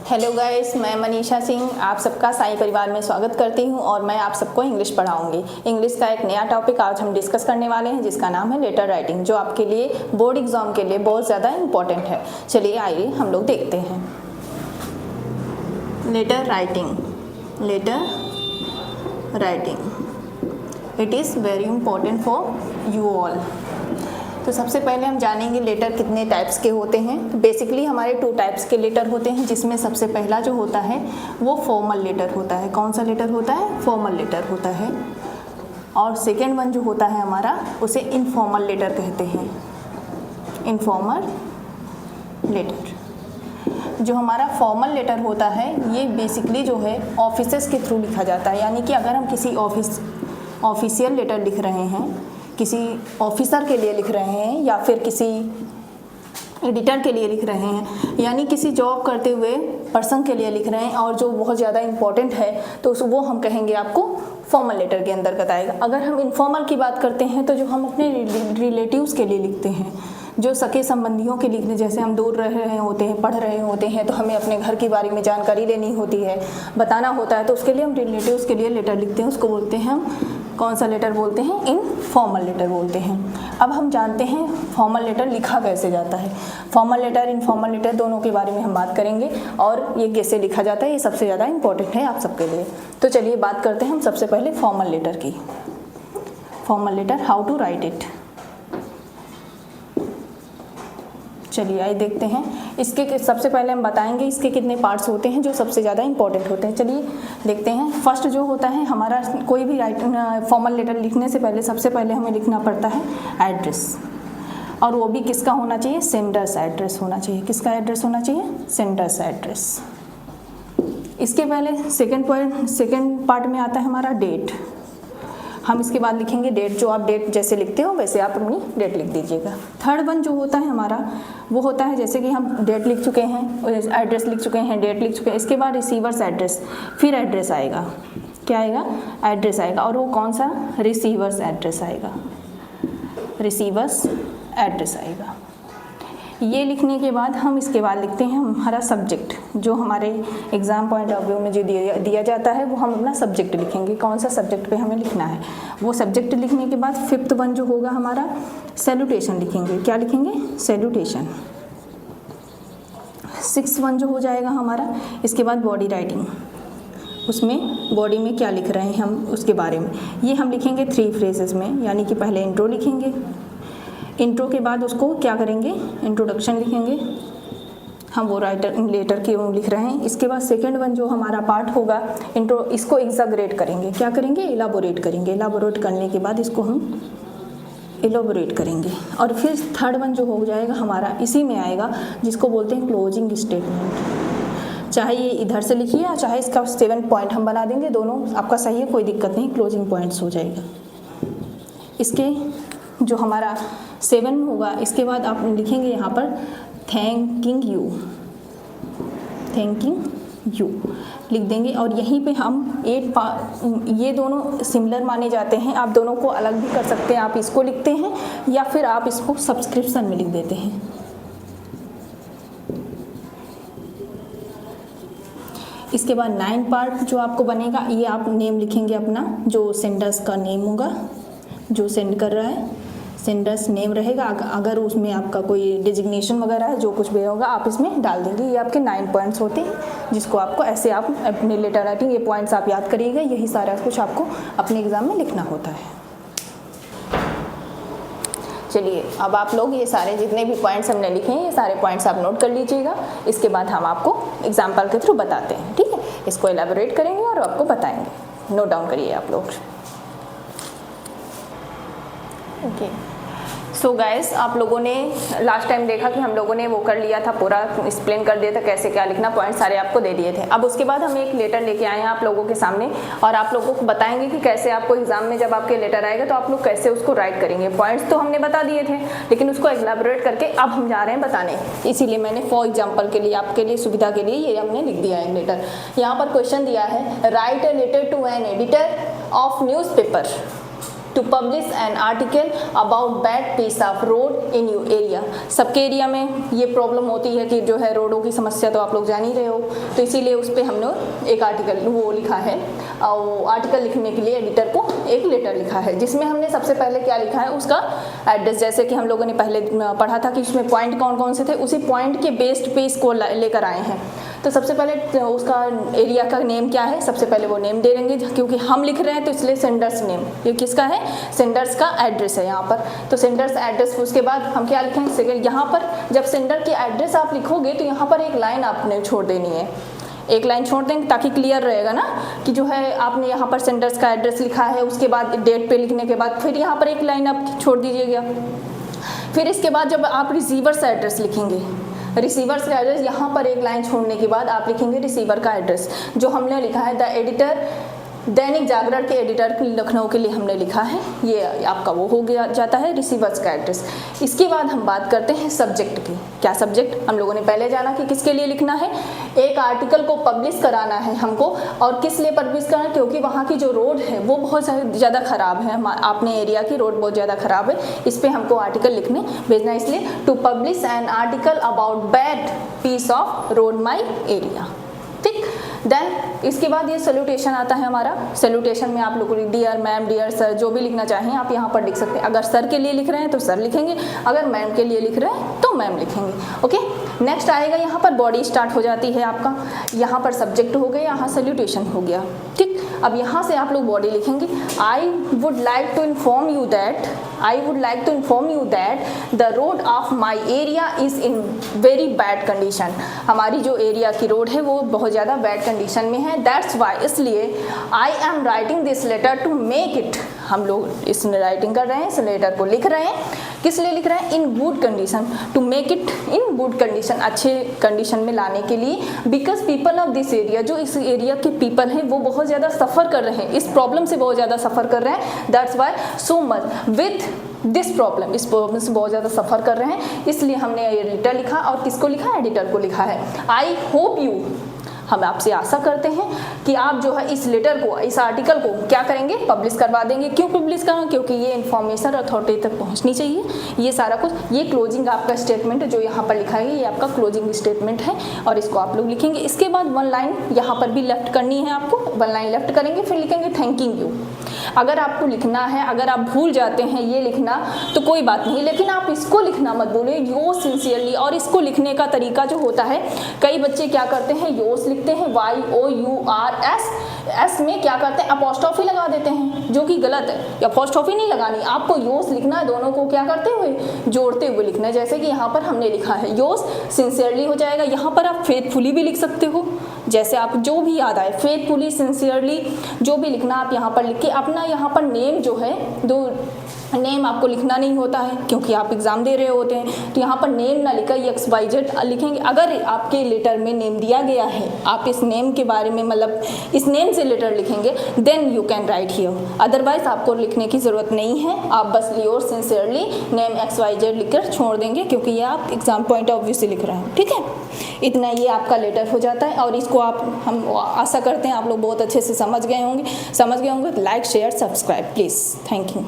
Hello guys, मैं मनीषा सिंह आप सबका साई परिवार में स्वागत करती हूं और मैं आप सबको इंग्लिश पढ़ाऊंगी। इंग्लिश का एक नया टॉपिक आज हम डिस्कस करने वाले हैं जिसका नाम है लेटर राइटिंग, जो आपके लिए बोर्ड एग्जाम के लिए बहुत ज़्यादा इम्पोर्टेंट है। चलिए आइए हम लोग देखते हैं। Letter writing it is very important for you all. तो सबसे पहले हम जानेंगे लेटर कितने टाइप्स के होते हैं। तो बेसिकली हमारे 2 टाइप्स के लेटर होते हैं, जिसमें सबसे पहला जो होता है वो फॉर्मल लेटर होता है। कौन सा लेटर होता है? फॉर्मल लेटर होता है। और सेकेंड वन जो होता है हमारा, उसे इनफॉर्मल लेटर कहते हैं। इनफॉर्मल लेटर जो हमारा फॉर्मल लेटर होता है, ये बेसिकली जो है ऑफिसेस के थ्रू लिखा जाता है। यानी कि अगर हम किसी ऑफिशियल लेटर लिख रहे हैं, किसी ऑफिसर के लिए लिख रहे हैं या फिर किसी एडिटर के लिए लिख रहे हैं, यानी किसी जॉब करते हुए पर्सन के लिए लिख रहे हैं और जो बहुत ज़्यादा इम्पोर्टेंट है, तो वो हम कहेंगे आपको फॉर्मल लेटर के अंतर्गत आएगा। अगर हम इनफॉर्मल की बात करते हैं तो जो हम अपने रिलेटिव्स के लिए लिखते हैं, जो सगे संबंधियों के लिखने, जैसे हम दूर रह रहे होते हैं, पढ़ रहे होते हैं, तो हमें अपने घर के बारे में जानकारी लेनी होती है, बताना होता है, तो उसके लिए हम रिलेटिव्स के लिए लेटर लिखते हैं। उसको बोलते हैं हम कौन सा लेटर बोलते हैं? इनफॉर्मल लेटर बोलते हैं। अब हम जानते हैं फॉर्मल लेटर लिखा कैसे जाता है। फॉर्मल लेटर, इनफॉर्मल लेटर दोनों के बारे में हम बात करेंगे और ये कैसे लिखा जाता है, ये सबसे ज़्यादा इंपॉर्टेंट है आप सबके लिए। तो चलिए बात करते हैं हम सबसे पहले फॉर्मल लेटर की। Formal letter, how to write it. चलिए आइए देखते हैं। इसके सबसे पहले हम बताएंगे इसके कितने पार्ट्स होते हैं जो सबसे ज़्यादा इंपॉर्टेंट होते हैं। चलिए देखते हैं। फर्स्ट जो होता है हमारा, कोई भी फॉर्मल लेटर लिखने से पहले सबसे पहले हमें लिखना पड़ता है एड्रेस, और वो भी किसका होना चाहिए? सेंडर्स एड्रेस होना चाहिए। किसका एड्रेस होना चाहिए? Sender's address. इसके पहले सेकेंड पार्ट में आता है हमारा डेट। हम इसके बाद लिखेंगे डेट। जो आप डेट जैसे लिखते हो वैसे आप अपनी डेट लिख दीजिएगा। थर्ड वन जो होता है हमारा, वो होता है जैसे कि हम डेट लिख चुके हैं, एड्रेस लिख चुके हैं, डेट लिख चुके हैं, इसके बाद रिसीवर्स एड्रेस, फिर एड्रेस आएगा। क्या आएगा? एड्रेस आएगा। और वो कौन सा? रिसीवर्स एड्रेस आएगा। रिसीवर्स एड्रेस आएगा। ये लिखने के बाद हम इसके बाद लिखते हैं हमारा सब्जेक्ट। जो हमारे एग्ज़ाम पॉइंट ऑफ व्यू में जो दिया जाता है, वो हम अपना सब्जेक्ट लिखेंगे। कौन सा सब्जेक्ट पे हमें लिखना है, वो सब्जेक्ट लिखने के बाद फिफ्थ वन जो होगा हमारा, सैल्यूटेशन लिखेंगे। क्या लिखेंगे? सैल्यूटेशन। सिक्स्थ वन जो हो जाएगा हमारा, इसके बाद बॉडी राइटिंग। उसमें बॉडी में क्या लिख रहे हैं हम, उसके बारे में ये हम लिखेंगे 3 फ्रेजेस में। यानी कि पहले इंट्रो लिखेंगे, इंट्रो के बाद उसको क्या करेंगे? इंट्रोडक्शन लिखेंगे। हम वो लेटर की लिख रहे हैं। इसके बाद सेकंड वन जो हमारा पार्ट होगा इंट्रो, इसको एग्जैगरेट करेंगे। क्या करेंगे? इलाबोरेट करेंगे। इलाबोरेट करने के बाद इसको हम इलाबोरेट करेंगे। और फिर थर्ड वन जो हो जाएगा हमारा, इसी में आएगा, जिसको बोलते हैं क्लोजिंग स्टेटमेंट। चाहे ये इधर से लिखिए या चाहे इसका 7 पॉइंट हम बना देंगे, दोनों आपका सही है, कोई दिक्कत नहीं, क्लोजिंग पॉइंट्स हो जाएगा। इसके जो हमारा 7 होगा, इसके बाद आप लिखेंगे यहाँ पर थैंकिंग यू लिख देंगे। और यहीं पे हम 8 ये दोनों सिमिलर माने जाते हैं। आप दोनों को अलग भी कर सकते हैं। आप इसको लिखते हैं या फिर आप इसको सब्सक्रिप्शन में लिख देते हैं। इसके बाद 9 पार्ट जो आपको बनेगा, ये आप नेम लिखेंगे अपना, जो सेंडर्स का नेम होगा, जो सेंड कर रहा है, सेंडर्स नेम रहेगा। अगर उसमें आपका कोई डिजिग्नेशन वगैरह है, जो कुछ भी होगा आप इसमें डाल देंगे। ये आपके 9 पॉइंट्स होते हैं, जिसको आपको ऐसे आप अपने लेटर राइटिंग, ये पॉइंट्स आप याद करिएगा। यही सारा कुछ आपको अपने एग्जाम में लिखना होता है। चलिए अब आप लोग ये सारे जितने भी पॉइंट्स हमने लिखे हैं, ये सारे पॉइंट्स आप नोट कर लीजिएगा। इसके बाद हम आपको एग्जाम्पल के थ्रू बताते हैं, ठीक है? इसको एलैबोरेट करेंगे और आपको बताएंगे। नोट डाउन करिए आप लोग। ओके, सो गाइस, आप लोगों ने लास्ट टाइम देखा कि हम लोगों ने वो कर लिया था, पूरा एक्सप्लेन कर दिया था कैसे क्या लिखना, पॉइंट सारे आपको दे दिए थे। अब उसके बाद हम एक लेटर लेके आए हैं आप लोगों के सामने और आप लोगों को बताएंगे कि कैसे आपको एग्जाम में जब आपके लेटर आएगा तो आप लोग कैसे उसको राइट करेंगे। पॉइंट्स तो हमने बता दिए थे, लेकिन उसको एलैबोरेट करके अब हम जा रहे हैं बताने। इसीलिए मैंने फॉर एग्जाम्पल के लिए, आपके लिए सुविधा के लिए ये हमने लिख दिया है लेटर। यहाँ पर क्वेश्चन दिया है, write a letter to an editor of newspaper to publish an article about bad piece of road in your area. सबके एरिया में ये प्रॉब्लम होती है कि जो है रोडों की समस्या तो आप लोग जान ही रहे हो, तो इसीलिए उस पर हमने एक आर्टिकल वो लिखा है, और आर्टिकल लिखने के लिए एडिटर को एक लेटर लिखा है, जिसमें हमने सबसे पहले क्या लिखा है, उसका एड्रेस। जैसे कि हम लोगों ने पहले पढ़ा था कि इसमें पॉइंट कौन कौन से थे, उसी पॉइंट के बेस्ड पे इसको लेकर आए हैं। तो सबसे पहले उसका एरिया का नेम क्या है, सबसे पहले वो नेम दे देंगे, क्योंकि हम लिख रहे हैं तो इसलिए सेंडर्स नेम, ये किसका है, सेंडर्स का एड्रेस है यहाँ पर। तो सेंडर्स एड्रेस, उसके बाद हम क्या लिखेंगे, सेकेंड यहाँ पर जब सेंडर की एड्रेस आप लिखोगे तो यहाँ पर एक लाइन आपने छोड़ देनी है, एक लाइन छोड़ देंगे ताकि क्लियर रहेगा ना कि जो है आपने यहाँ पर सेंडर्स का एड्रेस लिखा है, उसके बाद डेट पे लिखने के बाद फिर यहाँ पर एक लाइन आप छोड़ दीजिएगा। फिर इसके बाद जब आप रिसीवर्स एड्रेस लिखेंगे, रिसीवर्स का एड्रेस यहाँ पर एक लाइन छोड़ने के बाद आप लिखेंगे रिसीवर का एड्रेस, जो हमने लिखा है द एडिटर, दैनिक जागरण के एडिटर लखनऊ के लिए हमने लिखा है, ये आपका वो हो गया जाता है रिसीवर्स का एड्रेस। इसके बाद हम बात करते हैं सब्जेक्ट की। क्या सब्जेक्ट, हम लोगों ने पहले जाना कि किसके लिए लिखना है, एक आर्टिकल को पब्लिश कराना है हमको, और किस लिए पब्लिश कराना, क्योंकि वहाँ की जो रोड है वो बहुत ज़्यादा ख़राब है, अपने एरिया की रोड बहुत ज़्यादा ख़राब है, इस पर हमको आर्टिकल लिखने भेजना है, इसलिए to publish an article about bad piece of road my area. ठीक, देन इसके बाद ये सैल्यूटेशन आता है हमारा। सैल्यूटेशन में आप लोग डियर मैम, डियर सर, जो भी लिखना चाहें आप यहाँ पर लिख सकते हैं। अगर सर के लिए लिख रहे हैं तो सर लिखेंगे, अगर मैम के लिए लिख रहे हैं तो मैम लिखेंगे। ओके, नेक्स्ट आएगा यहाँ पर बॉडी स्टार्ट हो जाती है आपका, यहाँ पर सब्जेक्ट हो गया, यहाँ सैल्यूटेशन हो गया। ठीक, अब यहाँ से आप लोग बॉडी लिखेंगे, I would like to inform you that, I would like to inform you that the road of my area is in very bad condition. हमारी जो एरिया की रोड है वो बहुत ज़्यादा बैड कंडीशन में है, दैट्स वाई, इसलिए I am writing this letter to make it, हम लोग इस राइटिंग कर रहे हैं, इस लेटर को लिख रहे हैं, किस लिए लिख रहे हैं, in good condition, to make it in good condition, अच्छे कंडीशन में लाने के लिए, because people of this area, जो इस एरिया के पीपल हैं वो बहुत ज़्यादा सफ़र कर रहे हैं, इस प्रॉब्लम से बहुत ज़्यादा सफ़र कर रहे हैं, that's why so much with this problem, इस प्रॉब्लम से बहुत ज़्यादा सफ़र कर रहे हैं, इसलिए हमने ये लेटर लिखा। और किसको लिखा, एडिटर को लिखा है। आई होप यू, हम आपसे आशा करते हैं कि आप जो है इस लेटर को, इस आर्टिकल को क्या करेंगे, पब्लिश करवा देंगे। क्यों पब्लिश करेंगे, क्योंकि ये इन्फॉर्मेशन अथॉरिटी तक पहुंचनी चाहिए, ये सारा कुछ। ये क्लोजिंग आपका स्टेटमेंट जो यहाँ पर लिखा है, ये आपका क्लोजिंग स्टेटमेंट है, और इसको आप लोग लिखेंगे। इसके बाद वन लाइन यहाँ पर भी लेफ्ट करनी है आपको, वन लाइन लेफ्ट करेंगे, फिर लिखेंगे थैंकिंग यू। अगर आपको लिखना है, अगर आप भूल जाते हैं ये लिखना तो कोई बात नहीं, लेकिन आप इसको लिखना मत भूलिए, योर्स सिंसियरली। और इसको लिखने का तरीका जो होता है, कई बच्चे क्या करते हैं, योर्स लिखते हैं YOURS, एस में क्या करते हैं, अपोस्ट्रोफी लगा देते हैं, जो कि गलत है। अपोस्ट्रोफी नहीं लगानी, आपको योर्स लिखना है, दोनों को क्या करते हुए, जोड़ते हुए लिखना है। जैसे कि यहाँ पर हमने लिखा है योर्स सिंसियरली हो जाएगा, यहाँ पर आप फेथफुली भी लिख सकते हो, जैसे आप जो भी याद आए, फेथफुली, सिंसियरली, जो भी लिखना आप यहाँ पर लिख के अपना यहाँ पर नेम जो है, दो नेम आपको लिखना नहीं होता है क्योंकि आप एग्ज़ाम दे रहे होते हैं, तो यहाँ पर नेम ना लिखा XYZ लिखेंगे। अगर आपके लेटर में नेम दिया गया है, आप इस नेम के बारे में, मतलब इस नेम से लेटर लिखेंगे, then you can write here, otherwise आपको लिखने की ज़रूरत नहीं है। आप बस योर्स सिंसियरली नेम XYZ लिखकर छोड़ देंगे, क्योंकि ये आप एग्ज़ाम पॉइंट ऑफ व्यू से लिख रहे हैं। ठीक है, इतना ये आपका लेटर हो जाता है, और इसको आप, हम आशा करते हैं आप लोग बहुत अच्छे से समझ गए होंगे। Like, share, subscribe please. Thank you.